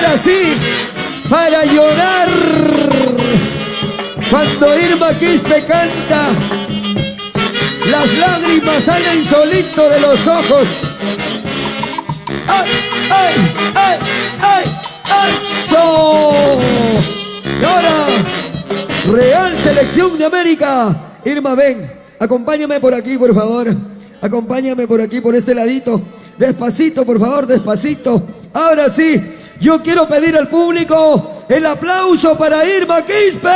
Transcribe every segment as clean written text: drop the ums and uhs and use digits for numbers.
Ahora sí, para llorar. Cuando Irma Quispe canta, las lágrimas salen solito de los ojos. ¡Ay, ay, ay, ay! ¡Eso! Y ahora, Real Selección de América. Irma, ven, acompáñame por aquí, por favor. Acompáñame por aquí, por este ladito. Despacito, por favor, despacito. Ahora sí, yo quiero pedir al público el aplauso para Irma Quispe.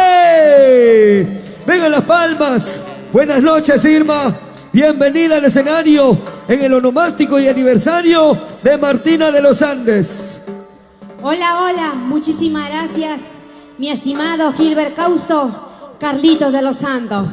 Vengan las palmas. Buenas noches, Irma. Bienvenida al escenario en el onomástico y aniversario de Martina de los Andes. Hola, hola. Muchísimas gracias, mi estimado Gilbert Causto, Carlitos de los Santos.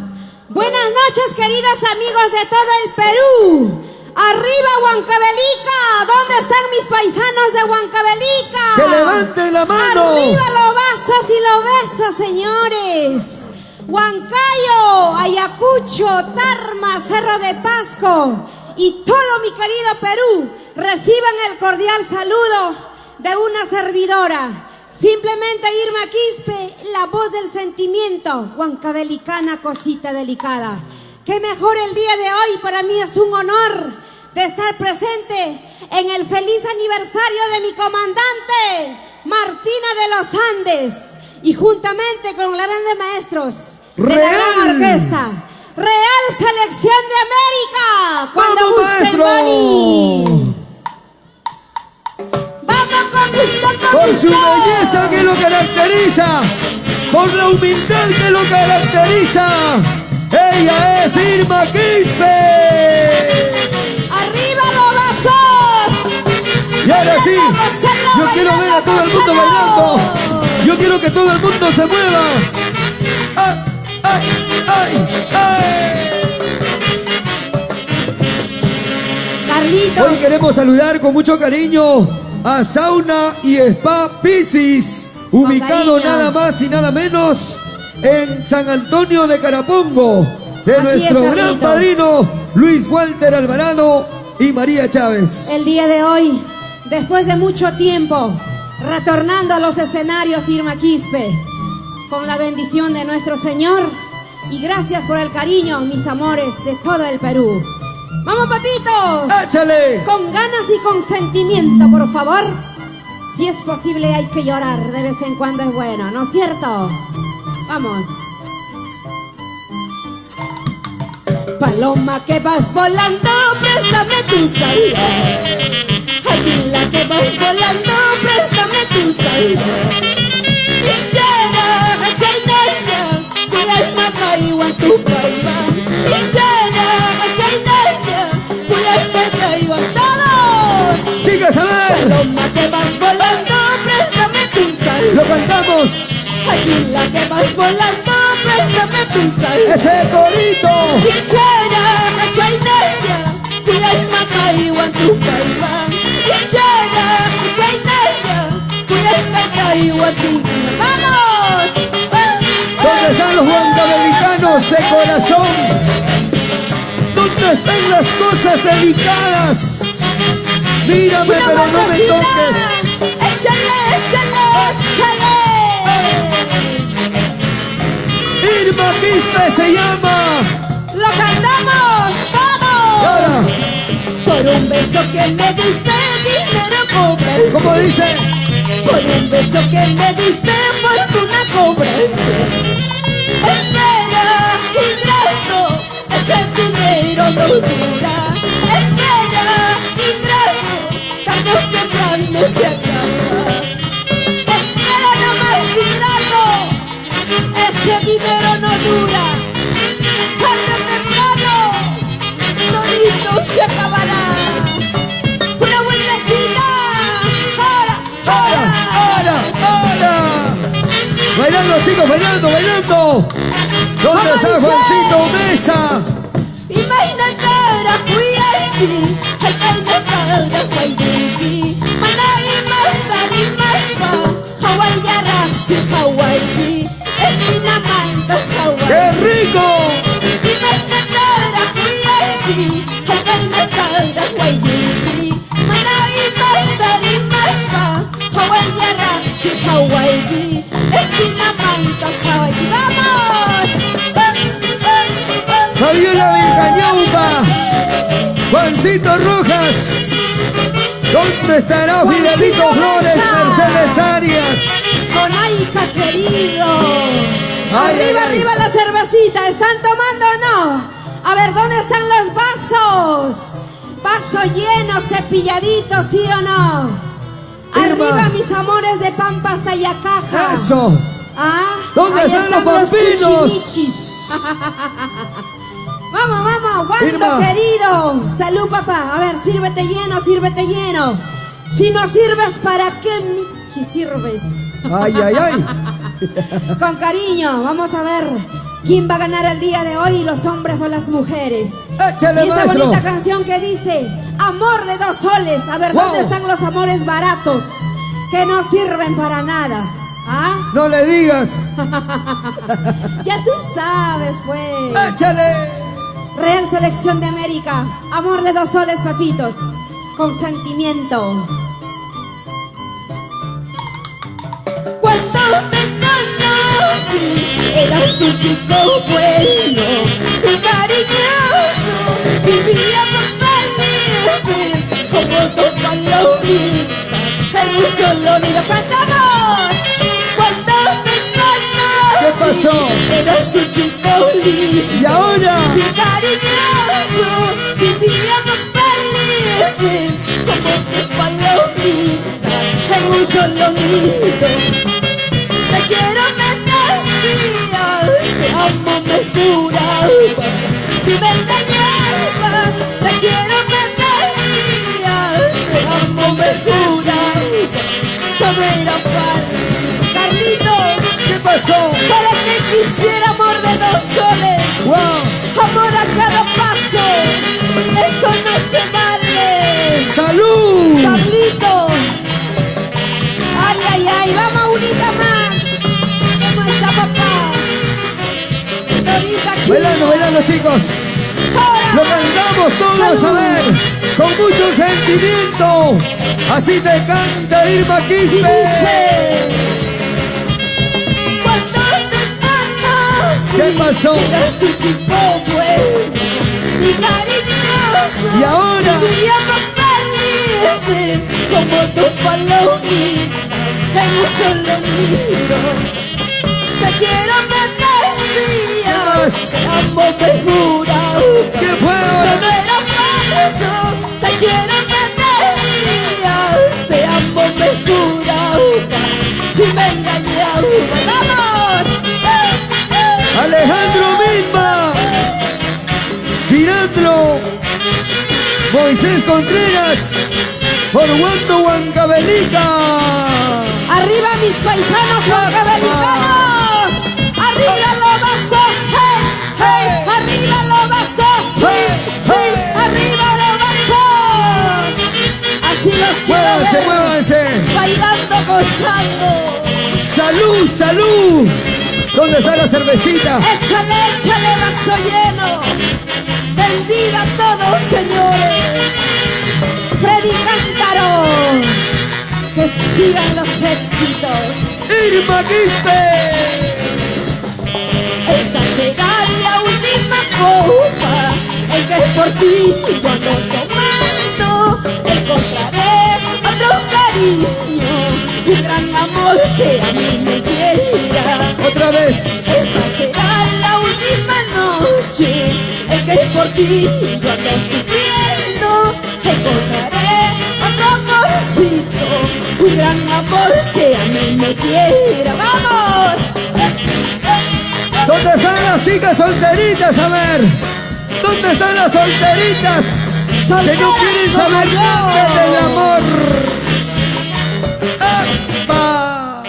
Buenas noches, queridos amigos de todo el Perú. ¡Arriba, Huancavelica! ¿Dónde están mis paisanos de Huancavelica? ¡Que levanten la mano! ¡Arriba los vasos y los besos, señores! Huancayo, Ayacucho, Tarma, Cerro de Pasco y todo mi querido Perú reciban el cordial saludo de una servidora. Simplemente Irma Quispe, la voz del sentimiento, huancavelicana, cosita delicada. Qué mejor el día de hoy, para mí es un honor de estar presente en el feliz aniversario de mi comandante, Martina de los Andes, y juntamente con los grandes maestros de la gran orquesta, Real Selección de América. Cuando gusten, Boni. Vamos con gusto, con Por gusto. su belleza que lo caracteriza, por la humildad que lo caracteriza, ella es Irma Quispe. ¡Arriba los vasos! Y ahora sí, yo bailando, quiero ver a todo el mundo bailando. Yo quiero que todo el mundo se mueva. ¡Ay, ay, ay, ay! Carlitos. Hoy queremos saludar con mucho cariño a Sauna y Spa Piscis, ubicado cariño. nada más y nada menos en San Antonio de Carapongo, de Así nuestro es, gran Carlitos. padrino Luis Walter Alvarado y María Chávez. El día de hoy, después de mucho tiempo, retornando a los escenarios, Irma Quispe, con la bendición de nuestro Señor, y gracias por el cariño, mis amores de todo el Perú. ¡Vamos, papitos! ¡Échale! Con ganas y con sentimiento, por favor. Si es posible, hay que llorar, de vez en cuando es bueno, ¿no es cierto? Vamos. Paloma que vas volando, préstame tu salida. Águila que vas volando, préstame tu salida. Ichara, chainaya, kuyay mamay wan tu paiba. Ichara, chainaya, kuyay mamay wan todos. Chicas, a ver, Paloma que vas volando, préstame tu salida. lo cantamos. Águila que vas volando, préstame tu salida. Ese corito. Ichara, chainaya, kuyay mamay wan tu paiba. Ichara, chainaya, kuyay mamay wan tu paiba. ¡Vamos! ¿Dónde están los huancavelicanos de corazón? ¿Dónde están las cosas delicadas? Mírame, Una pero no me vueltecita. toques. Échale, échale, échale. Irma Quispe se llama. Lo cantamos Ahora, todos. Por un beso que me diste, dinero cobras. como dice, Por un beso que me diste, fortuna cobras. Espera, ingrato, ese dinero no dura. Espera, ingrato, tarde o temprano se acaba. Espera nomás, ingrato, ese dinero no dura. Tarde o temprano, todito se acabará. Una vueltecita, ahora. Bailando, chicos, bailando, bailando. ¿Dónde está Juancito Mesa? Imagínate, Rajuyaiki, Hawaii, Hawaii, Manay, Mastari, Maspa, Hawaii, Raxi, Hawaii, Esquina Mantas, Hawaii. ¡Qué rico! Imagínate, Rajuyaiki, Hawaii, Hawaii, Manay, Mastari, Maspa, Hawaii, Juancito Rojas. ¿Dónde estará Juancito Fidelito Flores, Mesa. Mercedes Arias? Jonaica querido. Ay, Arriba, ay, ay. arriba la cervecita. ¿Están tomando o no? A ver, ¿dónde están los vasos? Vaso lleno, cepilladito, ¿sí o no? Irma. Arriba, mis amores de Pampa hasta Yacaja. Eso. ¿Ah? ¿Dónde Ahí están los cuchimichis. pampinos? Vamos, vamos, Wando Irma. querido. Salud, papá. A ver, sírvete lleno, sírvete lleno. Si no sirves, ¿para qué michi sirves? Ay, ay, ay. Con cariño, vamos a ver quién va a ganar el día de hoy, los hombres o las mujeres. Échale, Y esta maestro. bonita canción que dice amor de 2 soles. A ver, Wow. ¿dónde están los amores baratos que no sirven para nada? ¿Ah? No le digas. Ya tú sabes, pues. Échale. Real Selección de América, amor de 2 soles, papitos, con sentimiento. Cuando te conocí, eras un chico bueno y cariñoso. Vivíamos felices como 2 palomitas en un solo nido. ¡Cantamos! Cuando te conocí, ¿Qué pasó? eras un chico lindo Y ahora. y cariñoso, vivíamos felices como 2 palomitas en un solo nido. Te quiero, me decías, te amo, me jurabas y me engañabas. Te quiero, me decías, te amo, me jurabas, todo era falso. Carlitos, ¿Qué pasó? para que quisiera amor de 2 soles, Wow. amor a cada paso, eso no se vale. ¡Salud! Carlito, ay, ay, ay, vamos unita más. ¿Cómo está, papá? Dorita aquí. Bailando, bailando, chicos. Ahora. Lo cantamos todos, a Salud. ver, con mucho sentimiento. Así te canta Irma Y Quispe. dice, cuando te conocí, ¿Qué pasó? eras un chico bueno y cariñoso. ¿Y ahora? Vivíamos felices como 2 palomitas en un solo nido. Te quiero, me decías, ¿Qué más? te amo, me jurabas, ¿Qué fue ahora? todo era falso. Te quiero, me decías, te amo, me jurabas y me engañabas. ¡Vamos! Alejandro Misma. Mirandro. Moisés Contreras. Por Wando Huancavelica. ¡Arriba mis paisanos huancavelicanos! ¡Arriba los vasos! ¡Hey! ¡Hey! ¡Arriba los vasos! Hey, ¡Sí! hey. ¡Arriba los vasos! Así los quiero Muévanse, ver, muévanse. bailando, gozando. Salud, salud. ¿Dónde está la cervecita? Échale, échale vaso lleno. Bendiga a todos, señores. Freddy Cántaro. Que sigan los éxitos. Irma Quispe. Esta será la última copa en que por ti yo ando tomando. Encontraré otro cariño, un gran amor que a mí me quiera. Otra vez. Esta será la última noche en que por ti yo ando sufriendo. Encontraré otro amorcito, un gran amor que a mí me quiera. ¡Vamos! ¿Dónde están las chicas solteritas? A ver. ¿Dónde están las solteritas? Que no Solteras quieren como saber yo. nada del amor. ¡Epa!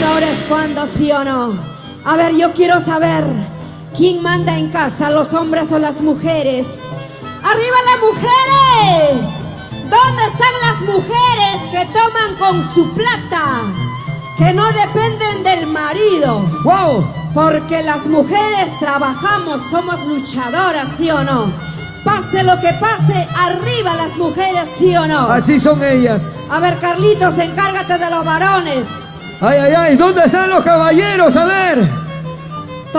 Ahora es cuando, ¿sí o no? A ver, yo quiero saber quién manda en casa, los hombres o las mujeres. ¡Arriba las mujeres! ¿Dónde están las mujeres que toman con su plata? Que no dependen del marido. ¡Wow! Porque las mujeres trabajamos, somos luchadoras, ¿sí o no? Pase lo que pase, arriba las mujeres, ¿sí o no? Así son ellas. A ver, Carlitos, encárgate de los varones. Ay, ay, ay. ¿Dónde están los caballeros? A ver.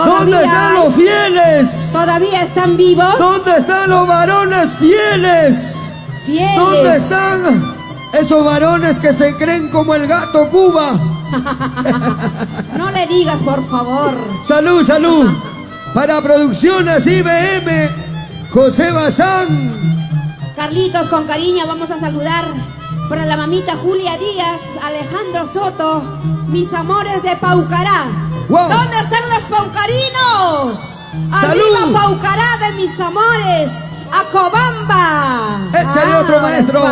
¿Dónde están los fieles? ¿Todavía están vivos? ¿Dónde están los varones fieles? Fieles. ¿Dónde están esos varones que se creen como el gato Cuba? No le digas, por favor. Salud, salud. Para Producciones IBM, José Bazán. Carlitos, con cariño vamos a saludar para la mamita Julia Díaz, Alejandro Soto, mis amores de Paucará. Wow. ¿Dónde están los paucarinos? ¡Salud! ¡Arriba Paucará de mis amores! ¡Acobamba! Échale otro, maestro.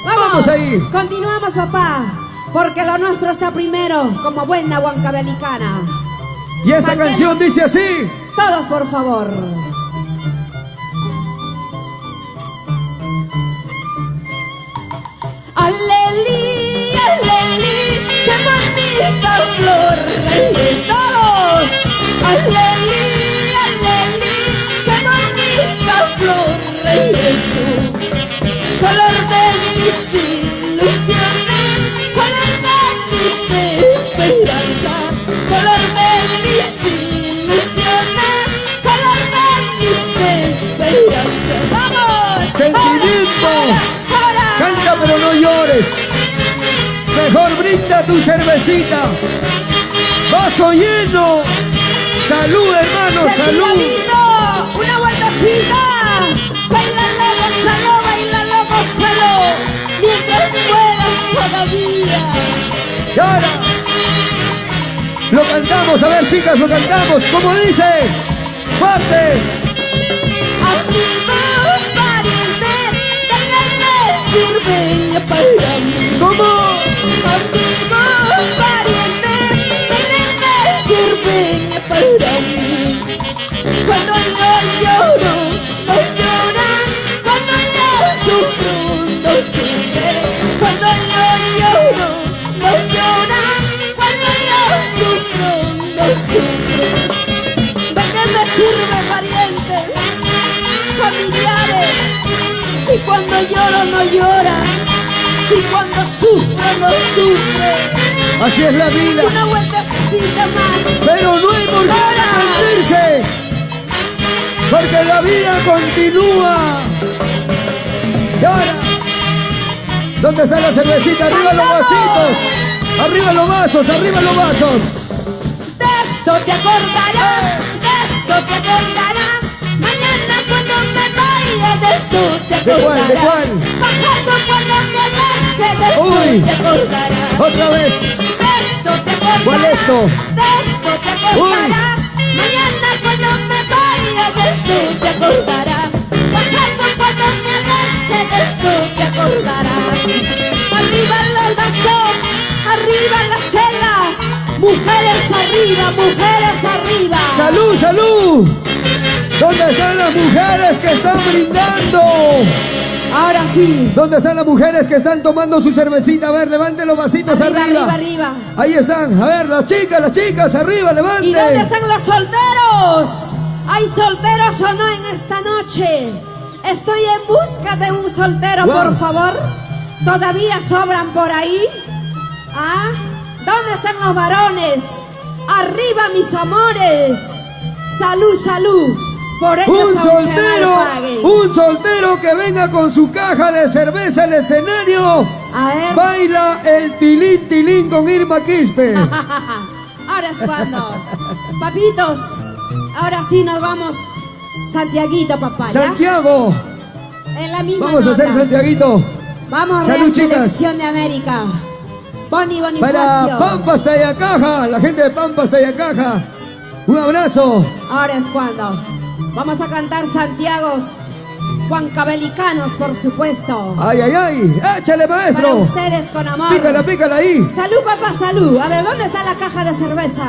Vamos ahí. Continuamos, papá, porque lo nuestro está primero, como buena huancabelicana. Y esta Cantemos canción dice así. todos, por favor. Alelí, alelí, qué bonita flor, reyes todos. Alelí, alelí, qué bonita flor, reyes tú. Color de mis ilusiones, color de mis esperanzas, color de mis ilusiones, color de mis esperanzas. ¡Vamos! Sentimiento. ¡Ahora! Canta pero no llores. Mejor brinda tu cervecita. Vaso lleno. Salud, hermano, salud. Cepilladito, una vueltecita. Bailalo, gózalo, mientras puedas todavía. Y ahora lo cantamos, a ver, chicas, lo cantamos. Como dice, fuerte. Amigos, parientes, ¿de qué me sirven para mí? ¿Cómo? Amigos, parientes, ¿de qué me sirven para mí? Cuando yo lloro, no lloran. Cuando yo sufro, no sufren. Cuando yo lloro, no lloran. Cuando yo sufro, no sufren. ¿De qué me sirve, parientes, familiares, si cuando lloro no lloran, si cuando sufro no sufre? Así es la vida. Una vueltecita más. Pero no hay por qué arrepentirse, porque la vida continúa. Y ahora, ¿dónde está la cervecita? Arriba los vasitos. Arriba los vasos, arriba los vasos. De esto te acordarás, de esto te acordarás. Mañana cuando me vaya, de esto te ¿De cuál, acordarás. de cuál? Pasando cuando me aleje, de esto Uy. te acordarás. Otra vez. De esto te acordarás. ¿Cuál es esto? De esto te acordarás. Mañana cuando me vaya, de esto te acordarás. Pasando cuando me aleje, de esto te acordarás. Arriba los vasos, arriba las chelas. Mujeres arriba, mujeres arriba. ¡Salud, salud! ¿Dónde están las mujeres que están brindando? Ahora sí. ¿Dónde están las mujeres que están tomando su cervecita? A ver, levanten los vasitos Arriba, arriba. arriba, arriba. Ahí están. A ver, las chicas, arriba, levanten. ¿Y dónde están los solteros? ¿Hay solteros o no en esta noche? Estoy en busca de un soltero, Wow. por favor. ¿Todavía sobran por ahí? ¿Ah? ¿Dónde están los varones? Arriba, mis amores. Salud, salud. Por ellos Un soltero que venga con su caja de cerveza al escenario. A ver. Baila el tilín tilín con Irma Quispe. Ahora es cuando. Papitos, ahora sí nos vamos. Santiaguito, papá, ¿ya? Santiago. En la misma Vamos a hacer nota. Santiaguito. Vamos a Salud, ver chicas. Selección de América. Boni Bonifacio. Para Pampas Tayacaja, la gente de Pampas Tayacaja. Un abrazo. Ahora es cuando. Vamos a cantar Santiagos huancabelicanos, por supuesto. Ay, ay, ay. Échale, Para maestro. ustedes con amor. Pícala, pícala ahí. Salud, papá, salud. A ver, ¿dónde está la caja de cerveza?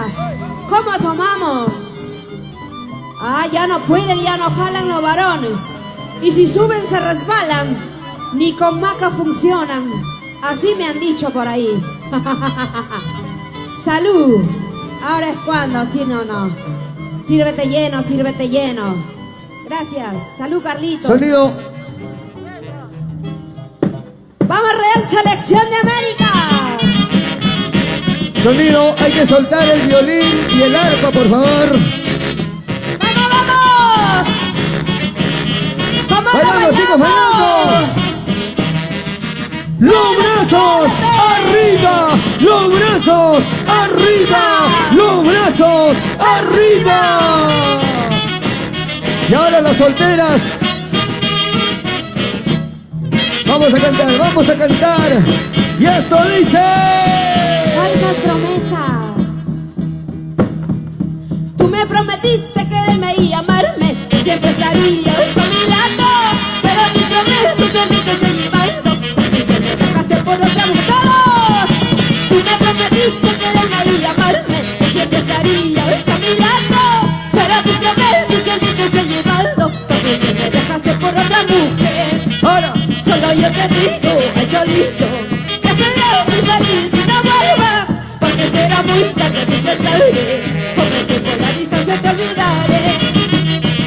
¿Cómo tomamos? Ah, ya no pueden, ya no jalan los varones. Y si suben se resbalan. Ni con maca funcionan. Así me han dicho por ahí. Salud. Ahora es cuando, si no, no. Sírvete lleno, sírvete lleno. Gracias. Salud, Carlitos. Sonido. Vamos, Real Selección de América. sonido, hay que soltar el violín y el arpa, por favor. ¡Vamos, vamos! ¡Vamos, Bailando, chicos, bailando. Los brazos arriba, los brazos arriba, los brazos arriba. Y ahora las solteras. Vamos a cantar, vamos a cantar. Y esto dice... Falsas promesas. Tú me prometiste quererme y amarme, que siempre estarías a mi lado. Pero mis promesas de mí te estoy llevando, porque me dejaste por otra mujer. Todos. Tú me prometiste quererme y amarme, que siempre estarías a mi lado. Pero mis promesas de mí te estoy llevando, porque me dejaste por otra mujer. Ahora. Solo yo te digo, ay cholito, que serás muy feliz si no vuelvas, porque será muy tarde tus pesares, con el tiempo la distancia te olvidaré.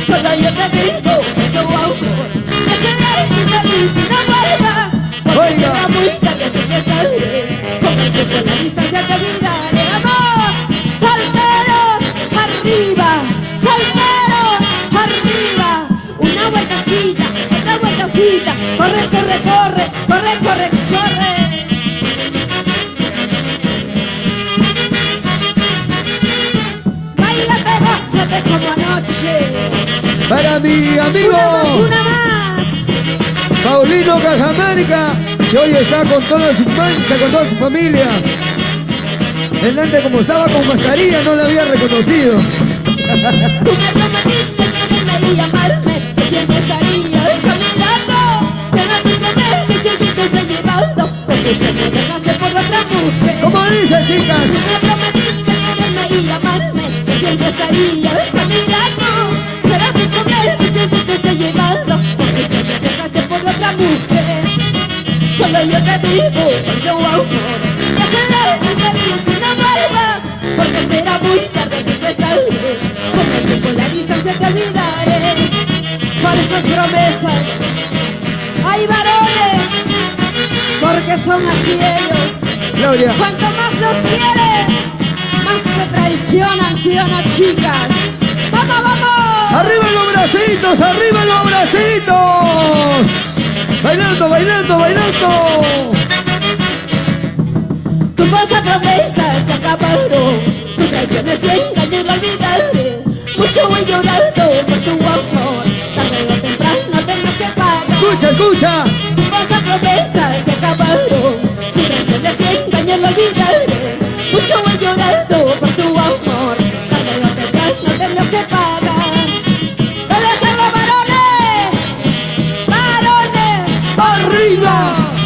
Solo yo te digo, eso amor, que serás muy feliz si no vuelvas, porque será muy tarde tus pesares, con el tiempo la distancia te olvidaré. ¡Vamos! ¡Solteros arriba! ¡Solteros arriba! Una vueltacita, otra vueltacita, corre, corre, corre, corre, corre, corre. Báilate, gózate como anoche. Para mi amigo Una más. Paulino Cajamarca, que hoy está con toda su mancha, con toda su familia. Delante, como estaba con mascarilla, no la había reconocido. Tú me prometiste quererme y amarme, que siempre estarías a mi lado. Pero tus promesas siempre te estoy llevando, porque te me dejaste por otra mujer. ¿Cómo dice, chicas? Tú me prometiste quererme y amarme, que siempre estarías a mi lado. Pero tus promesas siempre te estoy llevando, porque te me dejaste por otra mujer. Solo yo te digo, yo amor, que serás muy feliz si no vuelvas, porque será muy tarde tus pesares, con el tiempo la distancia te olvidaré. Falsas promesas. Hay varones, porque son así ellos. Claudia. Cuanto más los quieres, más te traicionan, ¿sí o no, chicas? ¡Vamos, vamos! ¡Arriba los bracitos! ¡Arriba los bracitos! ¡Bailando, bailando, bailando! Tu falsa promesa se acabaron, tu traición es engaño y lo olvidaré. Mucho he llorado por tu amor, tarde o temprano tendrás que pagar. ¡Escucha, escucha! Tu falsa promesa se acabaron, tu traición es engaño y lo olvidaré. Mucho he llorado por tu amor, tarde o temprano tendrás que pagar. ¡Déjenlo, varones! ¡Varones! ¡Arriba!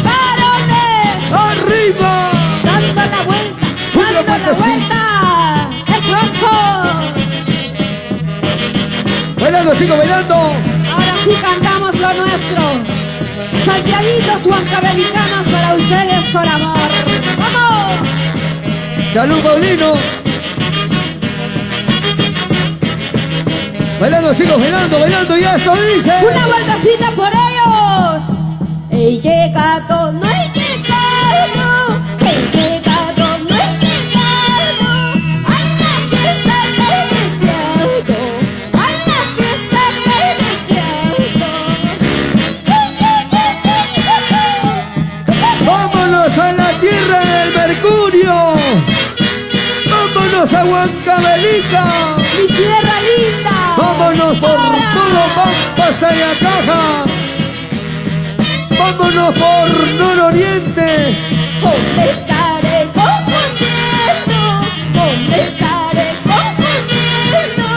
¡Varones! ¡Arriba! Dando la vuelta, Una dando la vuelta, sí. vuelta. ¡Eso es todo! Bailando, chicos, bailando. Ahora sí cantamos lo nuestro. Santiaguitos huancavelicanos para ustedes con amor. ¡Vamos! ¡Salud, Paulino! Bailando, chicos, bailando, bailando. Y esto dice... Una vueltacita por ellos. He llegado, no he llegado. He llegado, no he llegado. A la fiesta que he deseado. A la fiesta que he deseado. ¡Vámonos a la tierra del Mercurio! ¡Vámonos a Huancavelica! Mi tierra linda. ¡Vámonos por Ahora. todo Pampa hasta Yacaja! ¡Vámonos por Nororiente! ¿Dónde estaré confundiendo? ¿Dónde estaré confundiendo?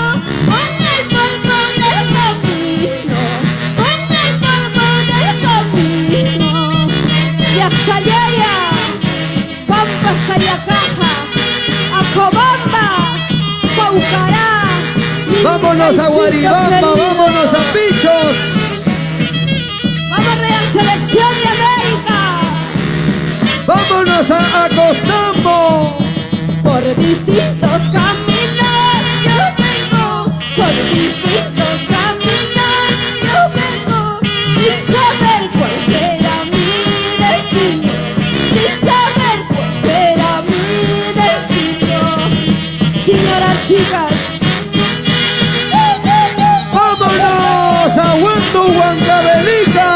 Con el polvo del camino, con el polvo del camino. Y hasta Yaya, Pampa hasta Yacaja, Acobamba, Paucará. mi ¡Vámonos a paisito Guaribamba! querido. ¡Vámonos a Pichos! ¡Vamos, Real Selección de América! ¡Vámonos a Costambo! Por distintos caminos yo vengo, por distintos caminos yo vengo, sin saber cuál será mi destino, sin saber cuál será mi destino. chicas. ¡Vámonos a Huando, Huancavelica!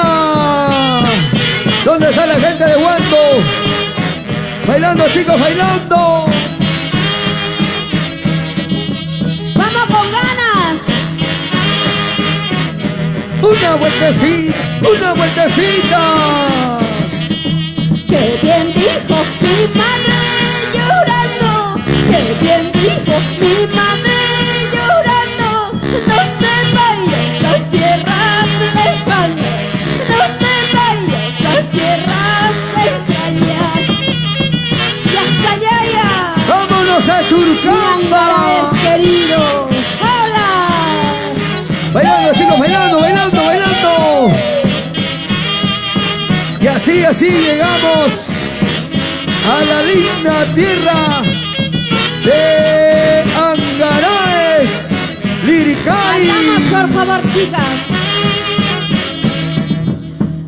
¿Dónde está la gente de Huando? Bailando, chicos, bailando. Vamos con ganas. Una vueltecita, una vueltecita. Qué bien dijo mi madre llorando. Qué bien dijo mi madre llorando. No te vayas a tierras lejanas. No te vayas a tierras extrañas. Y hasta allá. ¡Vámonos a Mi Churcamba! Angara es querido. ¡Hola! Bailando, chicos, bailando, bailando, bailando. Y así llegamos a la linda tierra de Angaraes, Liricay. Cantamos, por favor, chicas.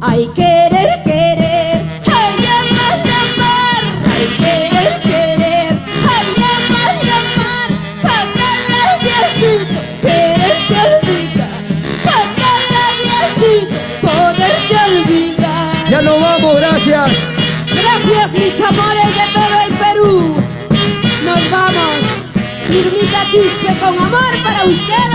Hay querer, querer, hay amar, amar. Hay querer, querer, hay amar, amar. Falta la diosito, quererte olvidar. Falta la diosito, poderte olvidar. Ya nos vamos, gracias. Gracias, mis amores de todo el Perú. Nos vamos. Irmita Quispe con amor para ustedes.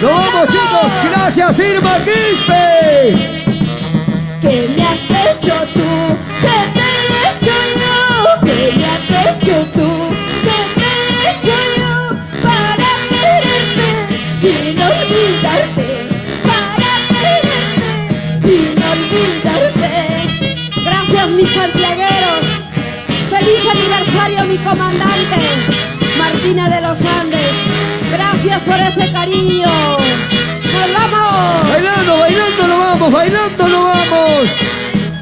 Nos vamos, chicos. Gracias, Irma Quispe. ¿Qué me has hecho tú? ¿Qué te he hecho yo? ¿Qué me has hecho tú? ¿Qué te he hecho yo? Para quererte y no olvidarte. Para quererte y no olvidarte. Gracias, mis santiagueros. Feliz aniversario, mi comandante Martina de los Andes. Gracias por ese cariño. ¡Nos vamos! Bailando, bailando nos vamos, bailando nos vamos.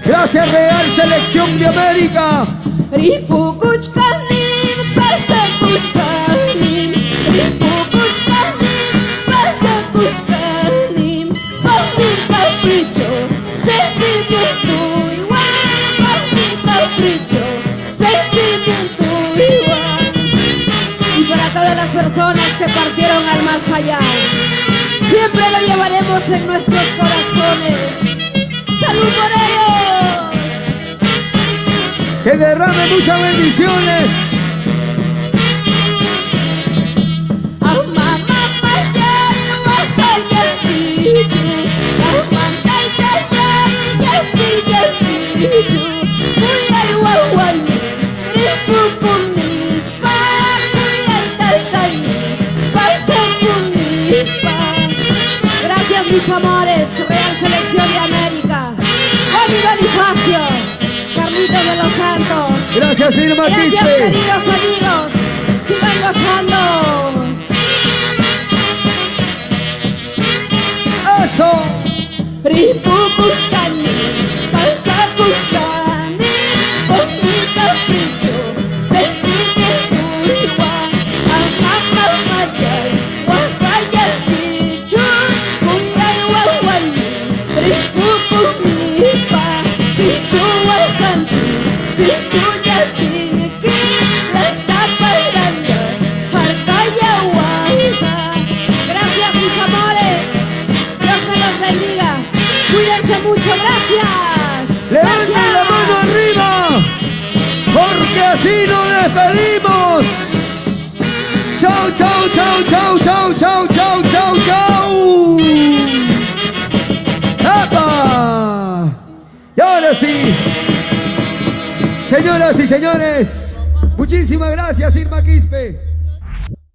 Gracias, Real Selección de América. Ripukuchkanin, pasakuchkanin. Ripukuchkanin, pasakuchkanin. Por mi capricho, sentimiento igual. Por mi capricho, sentimiento igual. Y para todas las personas que partieron al más allá, siempre lo llevaremos en nuestros corazones. ¡Salud por ellos! Que derrame muchas bendiciones. Gracias, mis amores, Real Selección de América. Oli Bonifacio, Carlitos de los Santos. Gracias, Irma Gracias, Quispe. queridos amigos. Sigan gozando. ¡Eso! Ripukuchkanin, pasakuchkanin. Por mi capricho, sentimiento igual. Amamayay, wafayay pichu. Kuyay wawani, ripukumispa. Sichu wakanti, sichu yatiki. Las taparandas, harkaya wanja. Gracias, mis amores. Dios me los bendiga. Cuídense mucho, gracias. ¡Levanten la mano arriba! Porque así nos despedimos. Chau, chau, chau, chau, chau, chau, chau, chau, chau. ¡Epa! Y ahora sí, señoras y señores, muchísimas gracias, Irma Quispe.